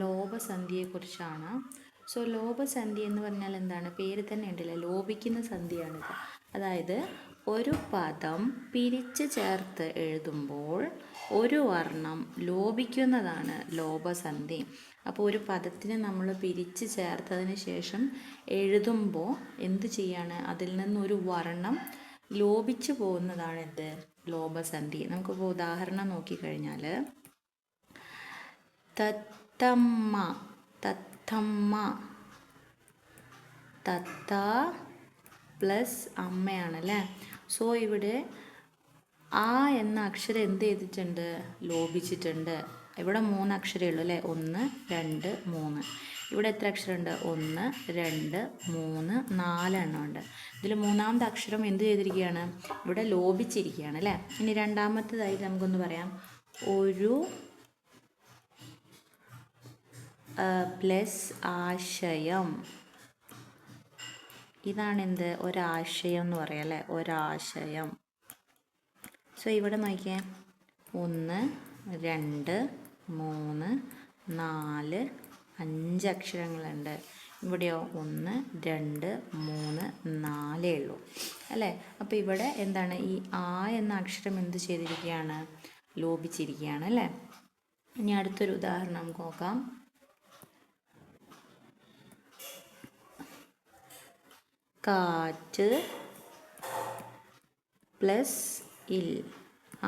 ലോഭസന്ധിയെക്കുറിച്ചാണ്. So ലോഭസന്ധി എന്ന് പറഞ്ഞാൽ എന്താണ്? പേര് തന്നെ ഉണ്ടല്ലോ, ലോപിക്കുന്ന സന്ധിയാണിത്. അതായത് ഒരു പദം പിരിച്ച് ചേർത്ത് എഴുതുമ്പോൾ ഒരു വർണ്ണം ലോപിക്കുന്നതാണ് ലോഭസന്ധി. അപ്പോൾ ഒരു പദത്തിനെ നമ്മൾ പിരിച്ച് ചേർത്തതിന് ശേഷം എഴുതുമ്പോൾ എന്ത് ചെയ്യാണ്? അതിൽ നിന്നൊരു വർണ്ണം ലോപിച്ചു പോകുന്നതാണ് എന്ത്? ലോഭസന്ധി. നമുക്കിപ്പോൾ ഉദാഹരണം നോക്കിക്കഴിഞ്ഞാൽ തത്തമ്മ, തത്തമ്മ, തത്ത പ്ലസ് അമ്മയാണല്ലേ. സോ ഇവിടെ ആ എന്ന അക്ഷരം എന്ത് ചെയ്തിട്ടുണ്ട്? ലോപിച്ചിട്ടുണ്ട്. ഇവിടെ 3 അക്ഷരമേ ഉള്ളൂ അല്ലേ? 1 2 3. ഇവിടെ എത്ര അക്ഷരമുണ്ട്? 1 2 3 4 എണ്ണം ഉണ്ട്. ഇതിൽ 3ാമത്തെ അക്ഷരം എന്ത് ചെയ്തിരിക്കുകയാണ്? ഇവിടെ ലോപിച്ചിരിക്കുകയാണ് അല്ലേ. ഇനി രണ്ടാമത്തേതായിട്ട് നമുക്കൊന്ന് പറയാം. ഒരു പ്ലസ് ആശയം. ഇതാണ് എന്ത്? ഒരാശയം എന്ന് പറയാം അല്ലേ, ഒരാശയം. സോ ഇവിടെ നോക്കിയേ, 1 2 3 4 5 അക്ഷരങ്ങളുണ്ട്. ഇവിടെയോ 1 2 3 4 ഉള്ളൂ അല്ലേ. അപ്പോൾ ഇവിടെ എന്താണ്? ഈ ആ എന്ന അക്ഷരം എന്ത് ചെയ്തിരിക്കുകയാണ്? ലോപിച്ചിരിക്കുകയാണ് അല്ലേ. ഇനി അടുത്തൊരു ഉദാഹരണം നമുക്ക് നോക്കാം. കാറ്റ് പ്ലസ് ഇൽ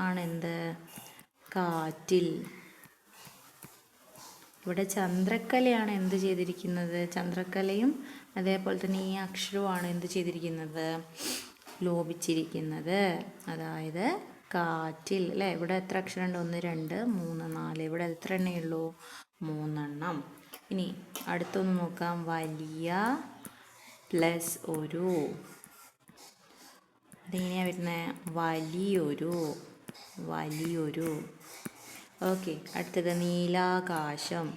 ആണെന്ത്? കാറ്റിൽ. ഇവിടെ ചന്ദ്രക്കലയാണ് എന്ത് ചെയ്തിരിക്കുന്നത്? ചന്ദ്രക്കലയും അതേപോലെ തന്നെ ഈ അക്ഷരവുമാണ് എന്ത് ചെയ്തിരിക്കുന്നത്? ലോപിച്ചിരിക്കുന്നത്. അതായത് കാറ്റിൽ അല്ലേ. ഇവിടെ എത്ര അക്ഷരമുണ്ട്? 1 2 3 4. ഇവിടെ എത്ര എണ്ണേ ഉള്ളൂ? 3 എണ്ണം. ഇനി അടുത്തൊന്ന് നോക്കാം. വലിയ പ്ലസ് ഒരു. അതെങ്ങനെയാണ് വരുന്നത്? വലിയൊരു, വലിയൊരു. ഓക്കെ. അടുത്തത് നീലാകാശം.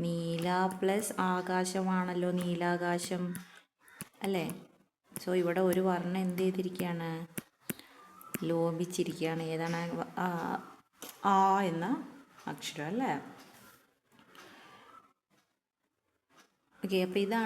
നീല പ്ലസ് ആകാശമാണല്ലോ നീലാകാശം അല്ലേ. സോ ഇവിടെ ഒരു വർണ്ണം എന്ത് ചെയ്തിരിക്കുകയാണ്? ലോപിച്ചിരിക്കുകയാണ്. ഏതാണ്? ആ എന്ന അക്ഷരം അല്ലേ. ഓക്കെ. അപ്പോൾ ഇതാണ്